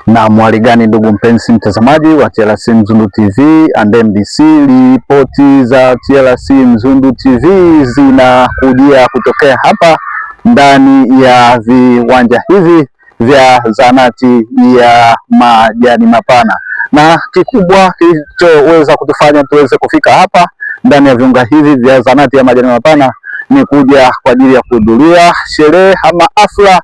Na mwali gani ndugu mpenzi mtazamaji wa TLC Mzundu TV and MBC, ripoti za TLC Mzundu TV zinakujia kutokea hapa ndani ya viwanja hivi vya zahanati ya Majani Mapana, na kikubwa kilichoweza kutufanya tuweze kufika hapa ndani ya viunga hivi vya zahanati ya Majani Mapana ni kuja kwa ajili ya kuhudhuria sherehe ama hafla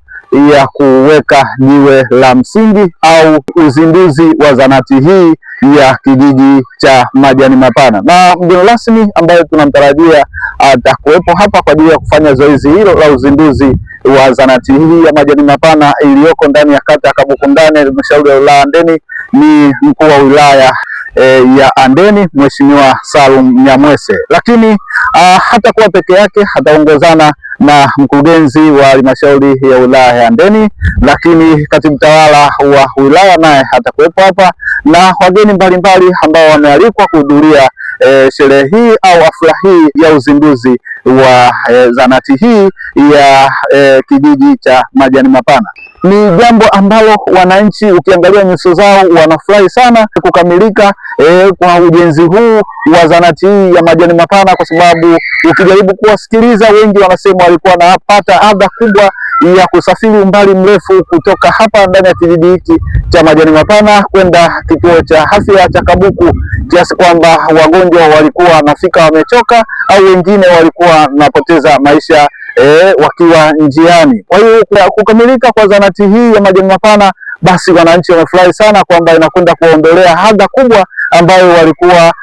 ya kuweka jiwe la msingi au uzinduzi wa zahanati hii ya kijiji cha Majani Mapana, na mgeni rasmi ambaye tunamtarajia atakuwepo hapa kwa ajili ya kufanya zoezi hilo la uzinduzi wa zahanati hii ya Majani Mapana iliyoko ndani ya kata ya Kabukundani, halmashauri ya wilaya Handeni, ni mkuu wa wilaya ya Handeni Mheshimiwa Salum Nyamwese, lakini hatakuwa peke yake, ataongozana na mkurugenzi wa halmashauri ya wilaya ya Handeni, lakini katibu tawala wa wilaya naye atakuwepo hapa na wageni mbalimbali ambao wamealikwa kuhudhuria sherehe hii au hafla hii ya uzinduzi wa zahanati hii ya kijiji cha Majani Mapana. Ni jambo ambalo wananchi ukiangalia nyuso zao wanafurahi sana kukamilika kwa ujenzi huu wa zahanati hii ya Majani Mapana, kwa sababu ukijaribu kuwasikiliza wengi wanasema walikuwa wanapata adha kubwa ya kusafiri umbali mrefu kutoka hapa ndani ya kijiji hiki cha Majani Mapana kwenda kituo cha afya cha Kabuku, kiasi kwamba wagonjwa walikuwa wanafika wamechoka au wengine walikuwa wanapoteza maisha wakiwa njiani. Kwa hiyo kukamilika kwa zahanati hii ya Majani Mapana, basi wananchi wamefurahi sana kwamba inakwenda kuondolea adha kubwa ambayo walikuwa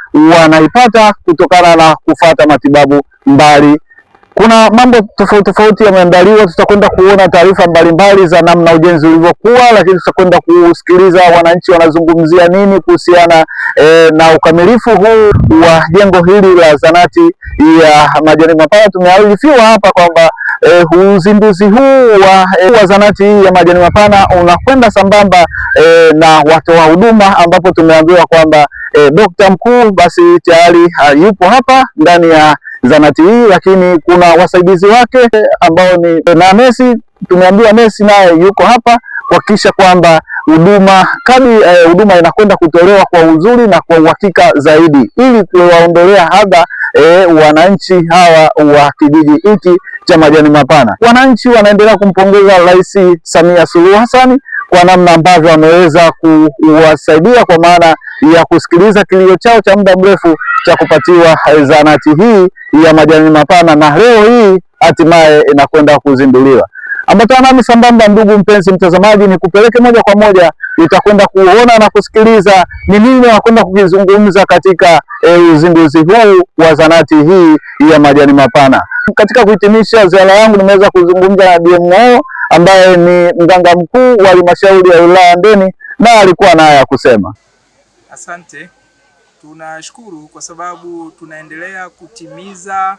wanaipata kutokana na kufuata matibabu mbali. Kuna mambo tofauti tofauti yameandaliwa, tutakwenda kuona taarifa mbalimbali za namna ujenzi ulivyokuwa, lakini tutakwenda kusikiliza wananchi wanazungumzia nini kuhusiana na ukamilifu huu wa jengo hili la zahanati ya Majani Mapana. Tumearifiwa hapa kwamba uzinduzi huu wa zahanati hii ya Majani Mapana unakwenda sambamba na watoa huduma, ambapo tumeambiwa kwamba Dokta mkuu basi tayari yupo hapa ndani ya zahanati hii, lakini kuna wasaidizi wake ambao ni na nesi. Tumeambiwa nesi naye yuko hapa kuhakikisha kwamba huduma inakwenda kutolewa kwa uzuri na kwa uhakika zaidi, ili kuwaondolea adha wananchi hawa wa kijiji hiki cha Majani Mapana. Wananchi wanaendelea kumpongeza Rais Samia Suluhu Hassan kwa namna ambavyo ameweza kuwasaidia kwa maana ya kusikiliza kilio chao cha muda mrefu cha kupatiwa zahanati hii ya Majani Mapana, na leo hii hatimaye inakwenda kuzinduliwa. Ambatana nami sambamba, ndugu mpenzi mtazamaji, ni kupeleke moja kwa moja, utakwenda kuona na kusikiliza ni nini wanakwenda kukizungumza katika uzinduzi huu wa zahanati hii ya Majani Mapana. Katika kuhitimisha ziara yangu, nimeweza kuzungumza na DMO ambaye ni mganga mkuu wa halmashauri ya wilaya Handeni, na alikuwa naye ya kusema. Asante, tunashukuru kwa sababu tunaendelea kutimiza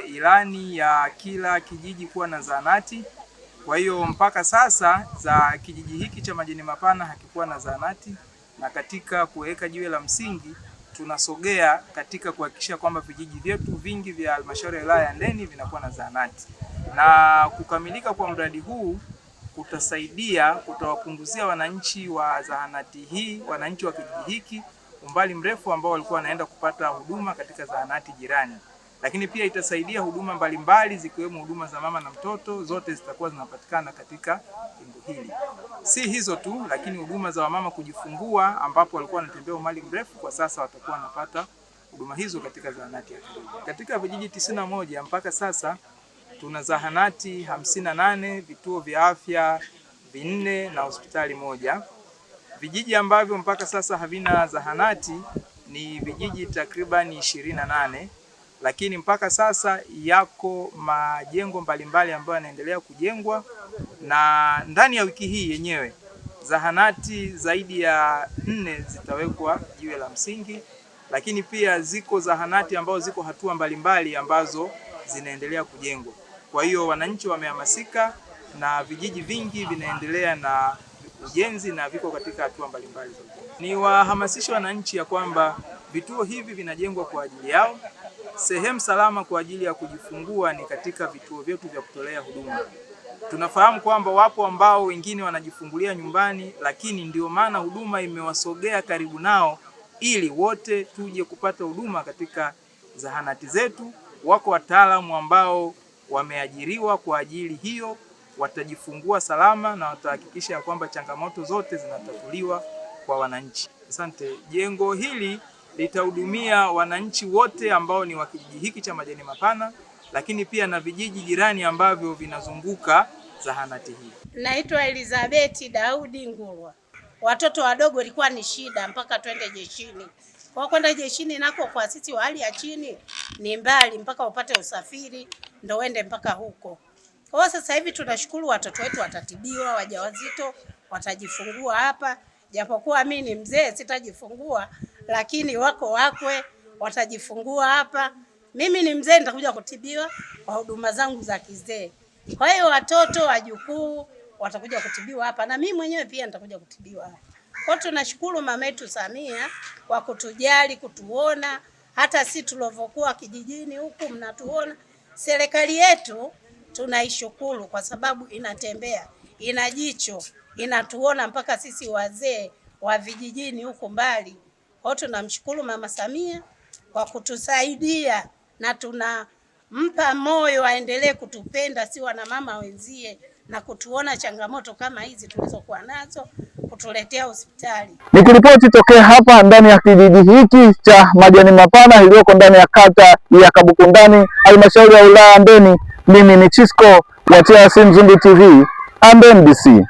ilani ya kila kijiji kuwa na zahanati. Kwa hiyo mpaka sasa za kijiji hiki cha Majani Mapana hakikuwa na zahanati, na katika kuweka jiwe la msingi tunasogea katika kuhakikisha kwamba vijiji vyetu vingi vya halmashauri ya wilaya ya Handeni vinakuwa na zahanati, na kukamilika kwa mradi huu kutasaidia kutawapunguzia wananchi wa zahanati hii, wananchi wa kijiji hiki umbali mrefu ambao walikuwa wanaenda kupata huduma katika zahanati jirani. Lakini pia itasaidia huduma mbalimbali zikiwemo huduma za mama na mtoto, zote zitakuwa zinapatikana katika jengo hili. Si hizo tu, lakini huduma za wamama kujifungua ambapo walikuwa wanatembea umbali mrefu, kwa sasa watakuwa wanapata huduma hizo katika zahanati ya karibu. Katika vijiji 91 mpaka sasa tuna zahanati 58, vituo vya afya 4 na hospitali 1. Vijiji ambavyo mpaka sasa havina zahanati ni vijiji takriban 28, lakini mpaka sasa yako majengo mbalimbali ambayo yanaendelea kujengwa, na ndani ya wiki hii yenyewe zahanati zaidi ya 4 zitawekwa jiwe la msingi, lakini pia ziko zahanati ambazo ziko hatua mbalimbali ambazo zinaendelea kujengwa. Kwa hiyo wananchi wamehamasika na vijiji vingi vinaendelea na ujenzi na viko katika hatua mbalimbali za ujenzi. Ni wahamasisha wananchi ya kwamba vituo hivi vinajengwa kwa ajili yao. Sehemu salama kwa ajili ya kujifungua ni katika vituo vyetu vya kutolea huduma. Tunafahamu kwamba wapo ambao wengine wanajifungulia nyumbani, lakini ndio maana huduma imewasogea karibu nao ili wote tuje kupata huduma katika zahanati zetu. Wako wataalamu ambao wameajiriwa kwa ajili hiyo, watajifungua salama na watahakikisha kwamba changamoto zote zinatatuliwa kwa wananchi. Asante. Jengo hili litahudumia wananchi wote ambao ni wa kijiji hiki cha Majani Mapana, lakini pia na vijiji jirani ambavyo vinazunguka zahanati hii. Naitwa Elizabeth Daudi Ngulwa. Watoto wadogo ilikuwa ni shida mpaka twende jeshini. Kwa kwenda jeshini nako kwa sisi wa hali ya chini ni mbali, mpaka upate usafiri ndio uende mpaka huko. Kwa sasa hivi tunashukuru watoto wetu watatibiwa, wajawazito watajifungua hapa. Japokuwa mimi ni mzee sitajifungua, lakini wako wakwe watajifungua hapa. Mimi ni mzee nitakuja kutibiwa kwa huduma zangu za kizee. Kwa hiyo watoto wajukuu watakuja kutibiwa hapa na mimi mwenyewe pia nitakuja kutibiwa hapa. Kwa tunashukuru mama yetu Samia kwa kutujali, kutuona hata si tulivyokuwa kijijini huku mnatuona. Serikali yetu tunaishukuru kwa sababu inatembea, ina jicho, inatuona mpaka sisi wazee wa vijijini huku mbali. Kwa tunamshukuru mama Samia kwa kutusaidia na tunampa moyo aendelee kutupenda si wana mama wenzie na kutuona changamoto kama hizi tulizokuwa nazo kutuletea hospitali. Nikiripoti tokea hapa ndani ya kijiji hiki cha Majani Mapana iliyoko ndani ya kata ya Kabukundani, halmashauri ya wilaya Handeni, mimi ni Chisco wa TLC Mzumbe TV, Handeni DC.